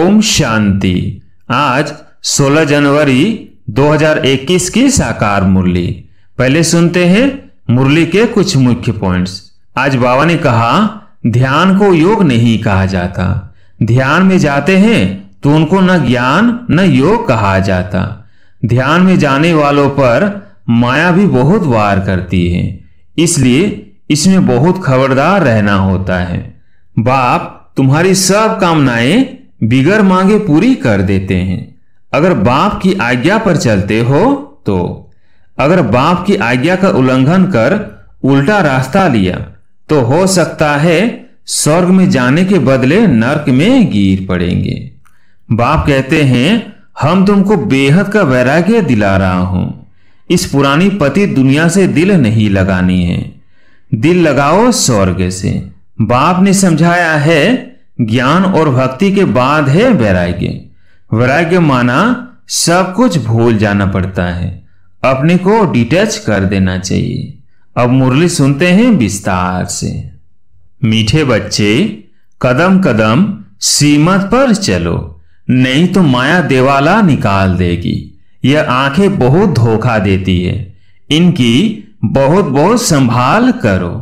ओम शांति। आज 16 जनवरी 2021 की साकार मुरली। पहले सुनते हैं मुरली के कुछ मुख्य पॉइंट्स। आज बाबा ने कहा, ध्यान को योग नहीं कहा जाता। ध्यान में जाते हैं तो उनको न ज्ञान न योग कहा जाता। ध्यान में जाने वालों पर माया भी बहुत वार करती है, इसलिए इसमें बहुत खबरदार रहना होता है। बाप तुम्हारी सब कामनाएं बिगर मांगे पूरी कर देते हैं, अगर बाप की आज्ञा पर चलते हो तो। अगर बाप की आज्ञा का उल्लंघन कर उल्टा रास्ता लिया तो हो सकता है स्वर्ग में जाने के बदले नरक में गिर पड़ेंगे। बाप कहते हैं, हम तुमको बेहद का वैराग्य दिला रहा हूं। इस पुरानी पतित दुनिया से दिल नहीं लगानी है, दिल लगाओ स्वर्ग से। बाप ने समझाया है, ज्ञान और भक्ति के बाद है वैराग्य। वैराग्य माना सब कुछ भूल जाना पड़ता है, अपने को डिटैच कर देना चाहिए। अब मुरली सुनते हैं विस्तार से। मीठे बच्चे, कदम कदम सीमत पर चलो, नहीं तो माया देवाला निकाल देगी। यह आंखें बहुत धोखा देती है, इनकी बहुत बहुत संभाल करो।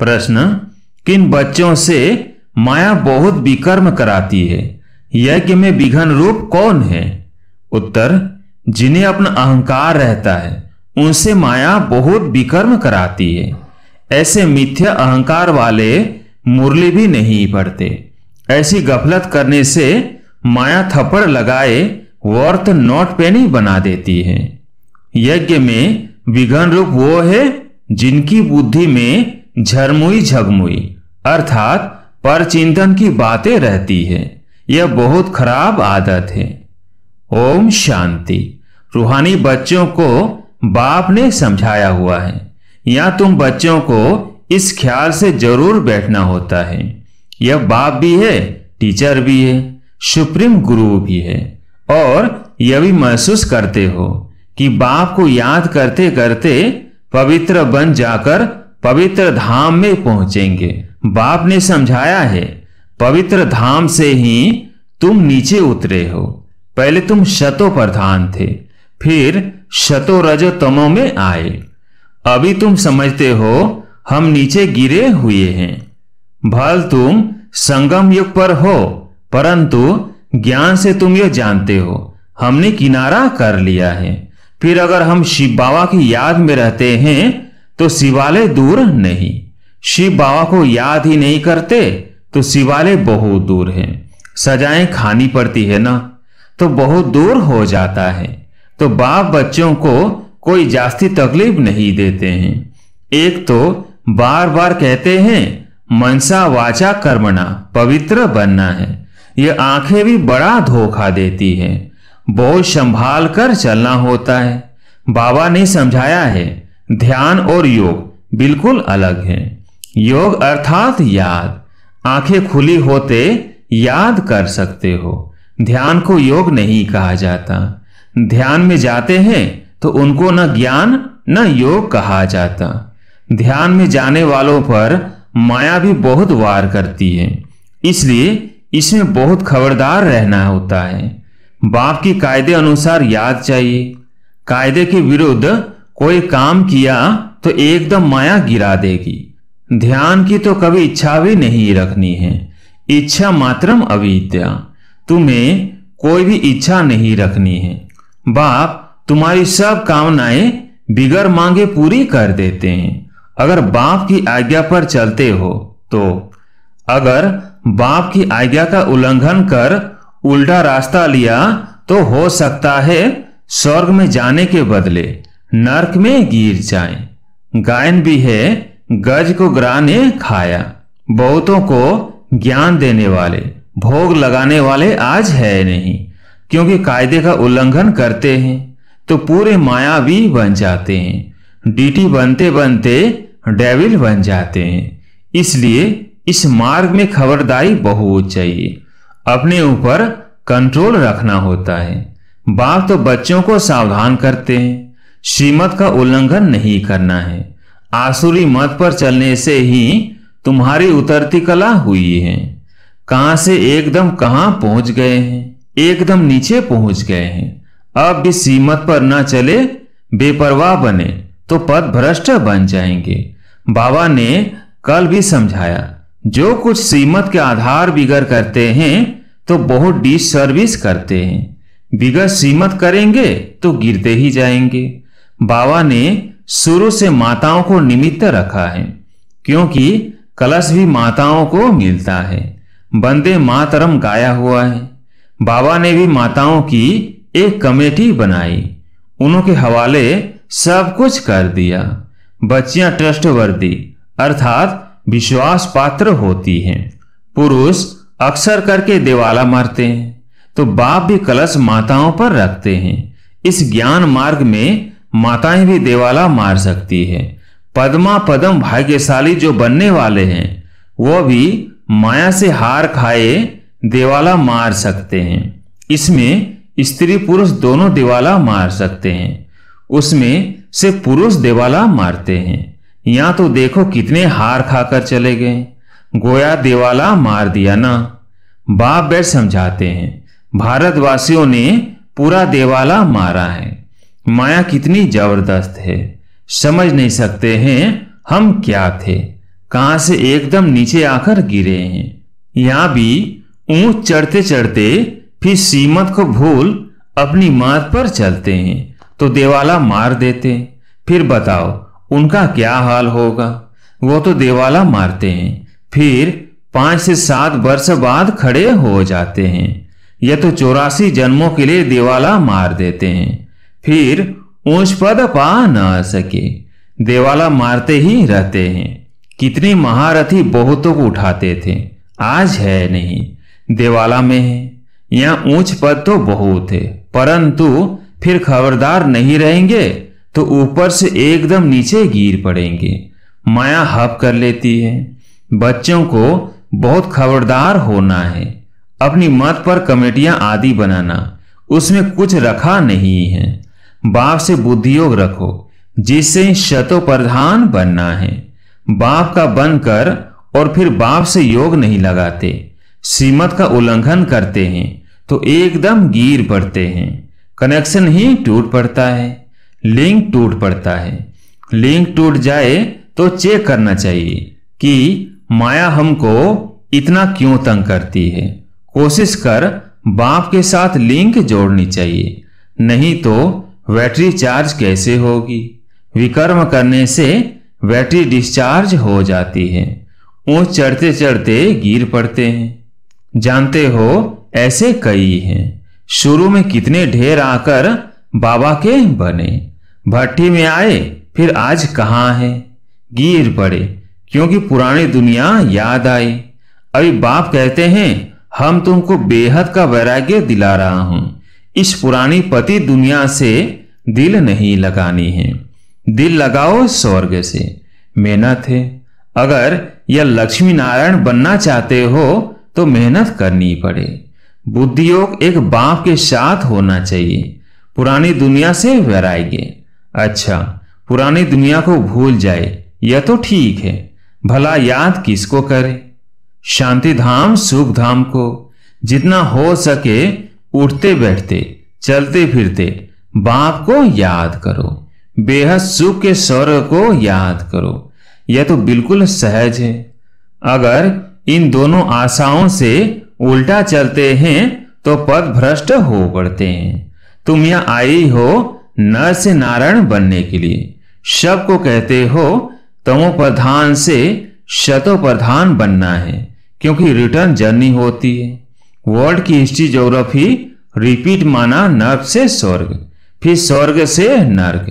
प्रश्न, किन बच्चों से माया बहुत विकर्म कराती है? यज्ञ में विघन रूप कौन है? उत्तर, जिन्हें अपना अहंकार रहता है उनसे माया बहुत विकर्म कराती है। ऐसे मिथ्या अहंकार वाले मुरली भी नहीं पढ़ते। ऐसी गफलत करने से माया थप्पड़ लगाए वर्थ नॉट पेनी बना देती है। यज्ञ में विघन रूप वो है जिनकी बुद्धि में झरमुई झगमुई अर्थात पर चिंतन की बातें रहती है। यह बहुत खराब आदत है। ओम शांति। रूहानी बच्चों को बाप ने समझाया हुआ है। या तुम बच्चों को इस ख्याल से जरूर बैठना होता है, यह बाप भी है, टीचर भी है, सुप्रीम गुरु भी है। और यह भी महसूस करते हो कि बाप को याद करते करते पवित्र बन जाकर पवित्र धाम में पहुंचेंगे। बाप ने समझाया है, पवित्र धाम से ही तुम नीचे उतरे हो। पहले तुम शतो प्रधान थे, फिर शतो रजो तमो में आए। अभी तुम समझते हो हम नीचे गिरे हुए हैं। भल तुम संगम युग पर हो, परंतु ज्ञान से तुम यह जानते हो हमने किनारा कर लिया है। फिर अगर हम शिव बाबा की याद में रहते हैं तो शिवालय दूर नहीं। शिव बाबा को याद ही नहीं करते तो शिवालय बहुत दूर है। सजाएं खानी पड़ती है ना, तो बहुत दूर हो जाता है। तो बाप बच्चों को कोई जास्ती तकलीफ नहीं देते हैं। एक तो बार बार कहते हैं मनसा वाचा कर्मणा पवित्र बनना है। यह आंखें भी बड़ा धोखा देती है, बहुत संभाल कर चलना होता है। बाबा ने समझाया है, ध्यान और योग बिल्कुल अलग है। योग अर्थात याद, आंखें खुली होते याद कर सकते हो। ध्यान को योग नहीं कहा जाता। ध्यान में जाते हैं तो उनको न ज्ञान न योग कहा जाता। ध्यान में जाने वालों पर माया भी बहुत वार करती है, इसलिए इसमें बहुत खबरदार रहना होता है। बाप की कायदे अनुसार याद चाहिए। कायदे के विरुद्ध कोई काम किया तो एकदम माया गिरा देगी। ध्यान की तो कभी इच्छा भी नहीं रखनी है। इच्छा मात्रम अविद्या, तुम्हें कोई भी इच्छा नहीं रखनी है। बाप तुम्हारी सब कामनाएं बिगर मांगे पूरी कर देते हैं, अगर बाप की आज्ञा पर चलते हो तो। अगर बाप की आज्ञा का उल्लंघन कर उल्टा रास्ता लिया तो हो सकता है स्वर्ग में जाने के बदले नरक में गिर जाएं। गायन भी है, गज को ग्राह ने खाया। बहुतों को ज्ञान देने वाले, भोग लगाने वाले आज है नहीं, क्योंकि कायदे का उल्लंघन करते हैं तो पूरे मायावी बन जाते हैं। डीटी बनते बनते डेविल बन जाते हैं। इसलिए इस मार्ग में खबरदारी बहुत चाहिए। अपने ऊपर कंट्रोल रखना होता है। बाप तो बच्चों को सावधान करते हैं, श्रीमत का उल्लंघन नहीं करना है। आसुरी मत पर चलने से ही तुम्हारी उतरती कला हुई है। कहां से एकदम कहां पहुंच गए हैं, एकदम नीचे पहुंच गए हैं। अब भी सीमत पर न चले, बेपरवाह बने तो पथ भ्रष्ट बन जाएंगे। बाबा ने कल भी समझाया, जो कुछ सीमत के आधार बिगड़ करते हैं तो बहुत डिसर्विस करते हैं। बिगड़ सीमत करेंगे तो गिरते ही जाएंगे। बाबा ने शुरू से माताओं को निमित्त रखा है, क्योंकि कलश भी माताओं को मिलता है। वंदे मातरम गाया हुआ है। बाबा ने भी माताओं की एक कमेटी बनाई, उनके हवाले सब कुछ कर दिया। बच्चियां ट्रस्टवर्दी अर्थात विश्वास पात्र होती हैं। पुरुष अक्सर करके दिवाला मारते हैं, तो बाप भी कलश माताओं पर रखते हैं। इस ज्ञान मार्ग में माताएं भी दिवाला मार सकती है। पद्मा पदम भाग्यशाली जो बनने वाले हैं, वो भी माया से हार खाए दिवाला मार सकते हैं। इसमें स्त्री पुरुष दोनों दिवाला मार सकते हैं। उसमें से पुरुष दिवाला मारते हैं। यहां तो देखो कितने हार खाकर चले गए, गोया दिवाला मार दिया ना। बाप बैठ समझाते हैं, भारतवासियों ने पूरा दिवाला मारा है। माया कितनी जबरदस्त है, समझ नहीं सकते हैं हम क्या थे, कहां से एकदम नीचे आकर गिरे हैं। यहां भी ऊंच चढ़ते चढ़ते फिर सीमत को भूल अपनी मात पर चलते हैं तो दिवाला मार देते। फिर बताओ उनका क्या हाल होगा। वो तो दिवाला मारते हैं, फिर 5 से 7 वर्ष बाद खड़े हो जाते हैं। यह तो 84 जन्मों के लिए दिवाला मार देते हैं, फिर ऊंच पद पा न सके, दिवाला मारते ही रहते हैं। कितने महारथी बहुतों को उठाते थे, आज है नहीं, दिवाला में है। यहाँ ऊंच पद तो बहुत है, परंतु फिर खबरदार नहीं रहेंगे तो ऊपर से एकदम नीचे गिर पड़ेंगे। माया हप कर लेती है। बच्चों को बहुत खबरदार होना है। अपनी मत पर कमेटियां आदि बनाना, उसमें कुछ रखा नहीं है। बाप से बुद्धियोग रखो, जिससे शतो प्रधान बनना है। बाप का बनकर और फिर बाप से योग नहीं लगाते, सीमत का उल्लंघन करते हैं तो एकदम गिर पड़ते हैं। कनेक्शन ही टूट पड़ता है, लिंक टूट पड़ता है। लिंक टूट जाए तो चेक करना चाहिए कि माया हमको इतना क्यों तंग करती है। कोशिश कर बाप के साथ लिंक जोड़नी चाहिए, नहीं तो बैटरी चार्ज कैसे होगी। विकर्म करने से बैटरी डिस्चार्ज हो जाती है। ऊंच चढ़ते चढ़ते गिर पड़ते हैं। जानते हो ऐसे कई हैं। शुरू में कितने ढेर आकर बाबा के बने, भट्टी में आए, फिर आज कहां है, गिर पड़े क्योंकि पुरानी दुनिया याद आई। अभी बाप कहते हैं हम तुमको बेहद का वैराग्य दिला रहा हूं। इस पुरानी पति दुनिया से दिल नहीं लगानी है, दिल लगाओ स्वर्ग से। मेहनत है। अगर यह लक्ष्मी नारायण बनना चाहते हो तो मेहनत करनी पड़े। बुद्धियोग एक बाप के साथ होना चाहिए। पुरानी दुनिया से वैराग्य। अच्छा, पुरानी दुनिया को भूल जाए यह तो ठीक है, भला याद किसको करे। शांति धाम सुख धाम को जितना हो सके उठते बैठते चलते फिरते बाप को याद करो। बेहद सुख के स्वर्ग को याद करो। यह तो बिल्कुल सहज है। अगर इन दोनों आशाओं से उल्टा चलते हैं तो पद भ्रष्ट हो पड़ते हैं। तुम यहां आई हो नर से नारायण बनने के लिए। सबको कहते हो तमो प्रधान से शतो प्रधान बनना है, क्योंकि रिटर्न जर्नी होती है। वर्ल्ड की हिस्ट्री ज्योग्राफी रिपीट माना नर्क से स्वर्ग, फिर स्वर्ग से नर्क।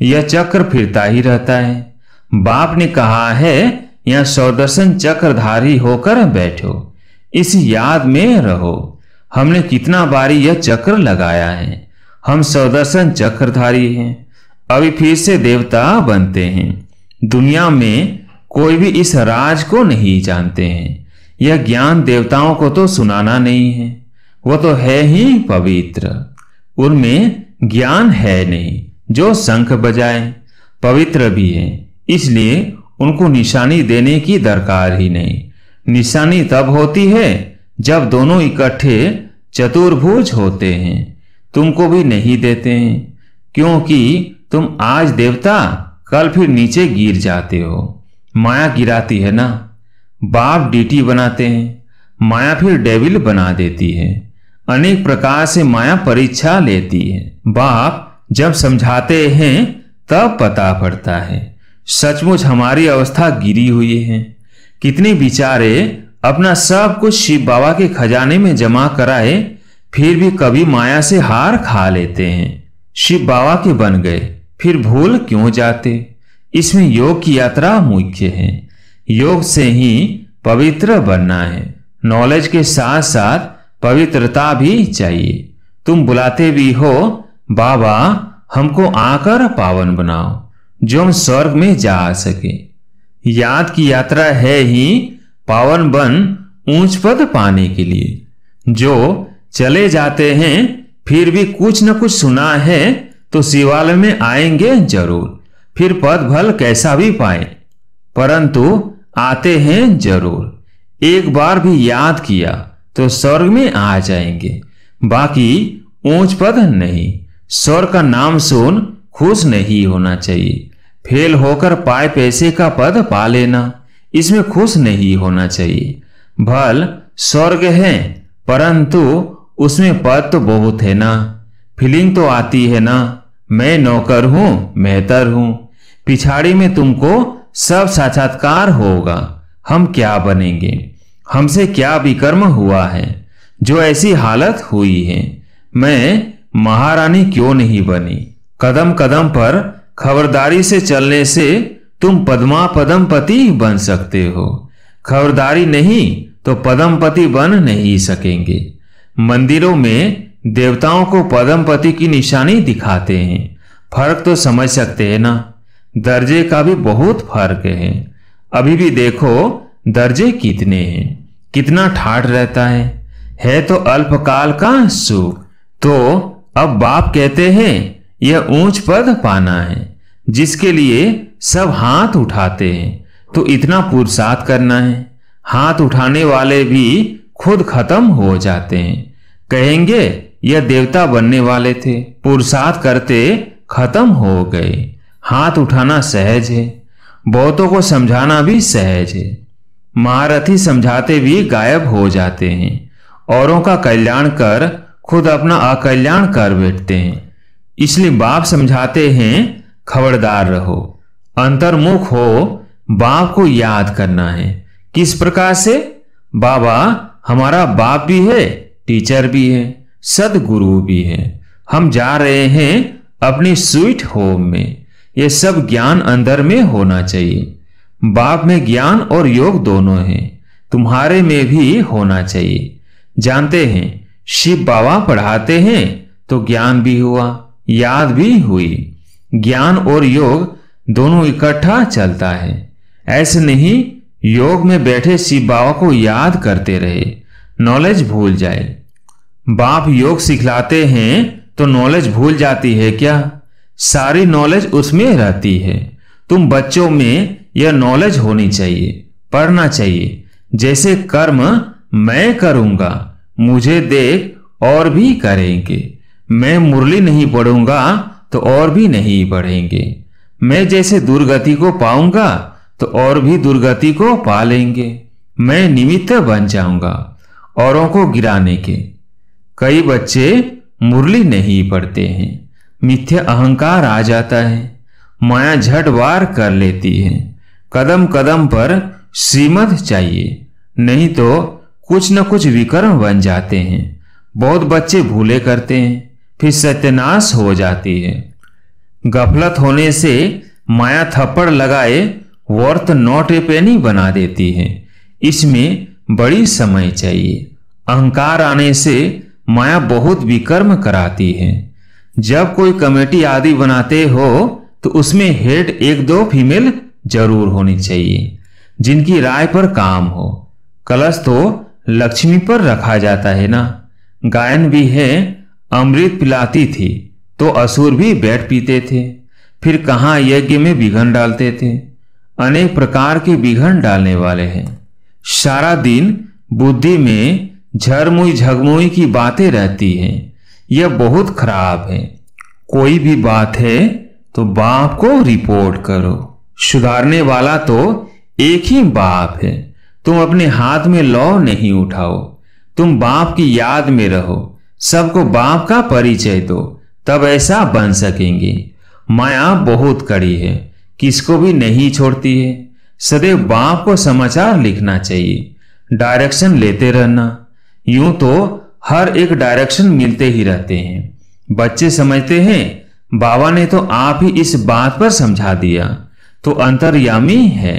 यह चक्र फिरता ही रहता है। बाप ने कहा है यहां सौदर्शन चक्रधारी होकर बैठो, इस याद में रहो। हमने कितना बारी यह चक्र लगाया है। हम सौदर्शन चक्रधारी हैं, अभी फिर से देवता बनते हैं। दुनिया में कोई भी इस राज को नहीं जानते हैं। यह ज्ञान देवताओं को तो सुनाना नहीं है, वो तो है ही पवित्र। उनमें ज्ञान है नहीं जो शंख बजाए। पवित्र भी है, इसलिए उनको निशानी देने की दरकार ही नहीं। निशानी तब होती है जब दोनों इकट्ठे चतुर्भुज होते हैं तुमको भी नहीं देते हैं, क्योंकि तुम आज देवता कल फिर नीचे गिर जाते हो। माया गिराती है ना। बाप डीटी बनाते हैं, माया फिर डेविल बना देती है। अनेक प्रकार से माया परीक्षा लेती है। बाप जब समझाते हैं तब पता पड़ता है सचमुच हमारी अवस्था गिरी हुई है। कितने बेचारे अपना सब कुछ शिव बाबा के खजाने में जमा कराए फिर भी कभी माया से हार खा लेते हैं। शिव बाबा के बन गए फिर भूल क्यों जाते। इसमें योग की यात्रा मुख्य है। योग से ही पवित्र बनना है। नॉलेज के साथ साथ पवित्रता भी चाहिए। तुम बुलाते भी हो बाबा हमको आकर पावन बनाओ जो हम स्वर्ग में जा सके। याद की यात्रा है ही पावन बन ऊंच पद पाने के लिए। जो चले जाते हैं फिर भी कुछ न कुछ सुना है तो शिवालय में आएंगे जरूर, फिर पद भल कैसा भी पाए, परंतु आते हैं जरूर। एक बार भी याद किया तो स्वर्ग में आ जाएंगे, बाकी ऊंच पद नहीं। स्वर्ग का नाम सुन खुश नहीं होना चाहिए। फेल होकर पाए पैसे का पद पा लेना, इसमें खुश नहीं होना चाहिए। भल स्वर्ग है परंतु उसमें पद तो बहुत है ना। फीलिंग तो आती है ना, मैं नौकर हूं, मेहतर हूं। पिछाड़ी में तुमको सब साक्षात्कार होगा। हम क्या बनेंगे, हमसे क्या विकर्म हुआ है जो ऐसी हालत हुई है। मैं महारानी क्यों नहीं बनी। कदम कदम पर खबरदारी से चलने से तुम पद्मा पदमपति बन सकते हो। खबरदारी नहीं तो पदमपति बन नहीं सकेंगे। मंदिरों में देवताओं को पदमपति की निशानी दिखाते हैं। फर्क तो समझ सकते हैं ना। दर्जे का भी बहुत फर्क है। अभी भी देखो दर्जे कितने हैं, कितना ठाठ रहता है तो अल्पकाल का सुख। तो अब बाप कहते हैं यह ऊंच पद पाना है जिसके लिए सब हाथ उठाते हैं, तो इतना पुरुषार्थ करना है। हाथ उठाने वाले भी खुद खत्म हो जाते हैं। कहेंगे यह देवता बनने वाले थे, पुरुषार्थ करते खत्म हो गए। हाथ उठाना सहज है, बहुतों को समझाना भी सहज है। महारथी समझाते भी गायब हो जाते हैं। औरों का कल्याण कर खुद अपना अकल्याण कर बैठते हैं। इसलिए बाप समझाते हैं खबरदार रहो, अंतर्मुख हो। बाप को याद करना है। किस प्रकार से? बाबा हमारा बाप भी है, टीचर भी है, सदगुरु भी है। हम जा रहे हैं अपनी स्वीट होम में। यह सब ज्ञान अंदर में होना चाहिए। बाप में ज्ञान और योग दोनों हैं, तुम्हारे में भी होना चाहिए। जानते हैं शिव बाबा पढ़ाते हैं तो ज्ञान भी हुआ, याद भी हुई। ज्ञान और योग दोनों इकट्ठा चलता है। ऐसे नहीं योग में बैठे शिव बाबा को याद करते रहे, नॉलेज भूल जाए। बाप योग सिखलाते हैं तो नॉलेज भूल जाती है क्या? सारी नॉलेज उसमें रहती है। तुम बच्चों में यह नॉलेज होनी चाहिए, पढ़ना चाहिए। जैसे कर्म मैं करूंगा, मुझे देख और भी करेंगे। मैं मुरली नहीं पढ़ूंगा तो और भी नहीं पढ़ेंगे। मैं जैसे दुर्गति को पाऊंगा तो और भी दुर्गति को पा लेंगे। मैं निमित्त बन जाऊंगा औरों को गिराने के। कई बच्चे मुरली नहीं पढ़ते हैं, मिथ्या अहंकार आ जाता है, माया झट वार कर लेती है। कदम कदम पर श्रीमत चाहिए, नहीं तो कुछ न कुछ विकर्म बन जाते हैं। बहुत बच्चे भूले करते हैं, फिर सत्यानाश हो जाती है। गफलत होने से माया थप्पड़ लगाए वर्थ नॉट ए पेनी बना देती है। इसमें बड़ी समय चाहिए। अहंकार आने से माया बहुत विकर्म कराती है। जब कोई कमेटी आदि बनाते हो तो उसमें हेड एक दो फीमेल जरूर होनी चाहिए जिनकी राय पर काम हो। कलश तो लक्ष्मी पर रखा जाता है ना। गायन भी है, अमृत पिलाती थी तो असुर भी बैठ पीते थे। फिर कहाँ यज्ञ में विघन डालते थे। अनेक प्रकार के विघन डालने वाले हैं। सारा दिन बुद्धि में झरमुई झगमुई की बातें रहती हैं। यह बहुत खराब है। कोई भी बात है तो बाप को रिपोर्ट करो। सुधारने वाला तो एक ही बाप है। तुम अपने हाथ में लौ नहीं उठाओ। तुम बाप की याद में रहो। सबको बाप का परिचय दो, तब ऐसा बन सकेंगे। माया बहुत कड़ी है, किसको भी नहीं छोड़ती है। सदैव बाप को समाचार लिखना चाहिए, डायरेक्शन लेते रहना। यूं तो हर एक डायरेक्शन मिलते ही रहते हैं। बच्चे समझते हैं बाबा ने तो आप ही इस बात पर समझा दिया, तो अंतर्यामी है।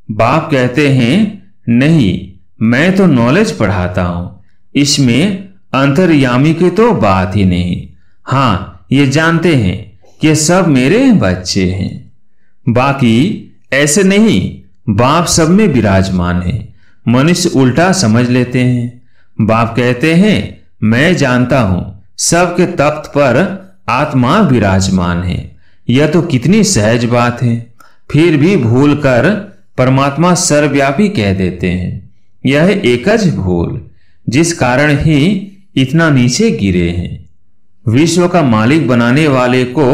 बाप कहते हैं नहीं, मैं तो नॉलेज पढ़ाता हूं, इसमें अंतर्यामी की तो बात ही नहीं। हाँ, ये जानते हैं कि सब मेरे बच्चे हैं। बाकी ऐसे नहीं, बाप सब में विराजमान है। मनुष्य उल्टा समझ लेते हैं। बाप कहते हैं मैं जानता हूं सबके तख्त पर आत्मा विराजमान है। यह तो कितनी सहज बात है, फिर भी भूल कर परमात्मा सर्वव्यापी कह देते हैं। यह एकज भूल, जिस कारण ही इतना नीचे गिरे हैं। विश्व का मालिक बनाने वाले को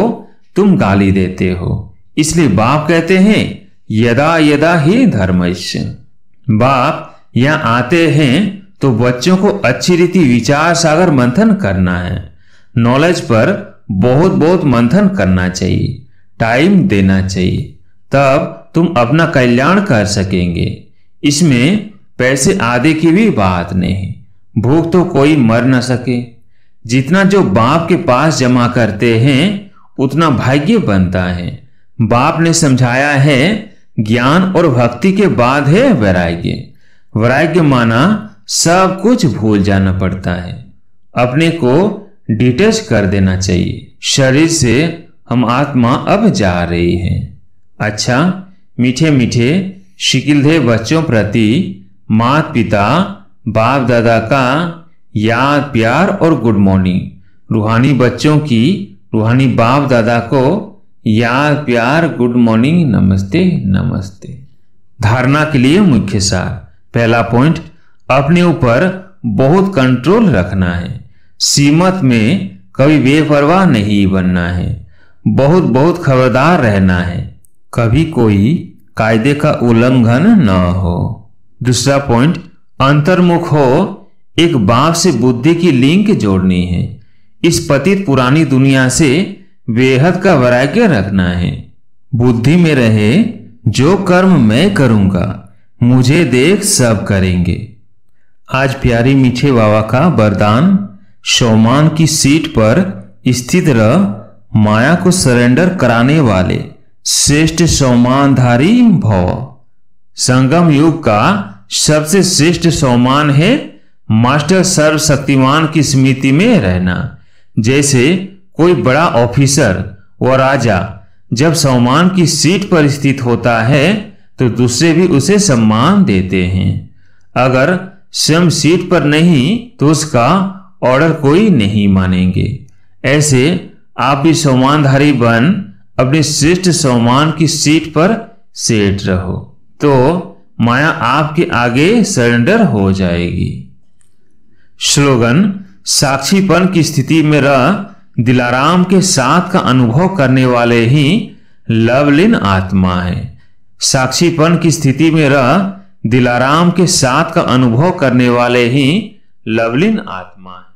तुम गाली देते हो, इसलिए बाप कहते हैं यदा यदा ही धर्मस्य। बाप यहां आते हैं तो बच्चों को अच्छी रीति विचार सागर मंथन करना है। नॉलेज पर बहुत बहुत मंथन करना चाहिए, टाइम देना चाहिए, तब तुम अपना कल्याण कर सकेंगे। इसमें पैसे आदि की भी बात नहीं। भूख तो कोई मर न सके। जितना जो बाप के पास जमा करते हैं उतना भाग्य बनता है। बाप ने समझाया है ज्ञान और भक्ति के बाद है वैराग्य। वैराग्य माना सब कुछ भूल जाना पड़ता है, अपने को डिटैच कर देना चाहिए। शरीर से हम आत्मा अब जा रही है। अच्छा, मीठे मीठे शिकिलधे बच्चों प्रति माता पिता बाप दादा का याद प्यार और गुड मॉर्निंग। रूहानी बच्चों की रूहानी बाप दादा को याद प्यार गुड मॉर्निंग नमस्ते नमस्ते। धारणा के लिए मुख्य सार। पहला पॉइंट, अपने ऊपर बहुत कंट्रोल रखना है। सीमत में कभी बेपरवाह नहीं बनना है। बहुत बहुत खबरदार रहना है, कभी कोई कायदे का उल्लंघन न हो। दूसरा पॉइंट, अंतर्मुख हो। एक बाप से बुद्धि की लिंक जोड़नी है। इस पतित पुरानी दुनिया से बेहद का वैराग्य रखना है। बुद्धि में रहे जो कर्म मैं करूंगा, मुझे देख सब करेंगे। आज प्यारी मीठे बाबा का वरदान, शौमान की सीट पर स्थित रह, माया को सरेंडर कराने वाले श्रेष्ठ शौमानधारी भव। संगम युग का सबसे श्रेष्ठ शौमान है मास्टर सर्वशक्तिमान की स्मृति में रहना। जैसे कोई बड़ा ऑफिसर व राजा जब शौमान की सीट पर स्थित होता है तो दूसरे भी उसे सम्मान देते हैं। अगर स्वयं सीट पर नहीं तो उसका ऑर्डर कोई नहीं मानेंगे। ऐसे आप भी शौमानधारी बन अपने श्रेष्ठ शौमान की सीट पर सेट रहो, तो माया आपके आगे सरेंडर हो जाएगी। स्लोगन, साक्षीपन की स्थिति में रह, दिलाराम के साथ का अनुभव करने वाले ही लवलीन आत्मा है। साक्षीपन की स्थिति में रह, दिलाराम के साथ का अनुभव करने वाले ही लवलीन आत्मा है।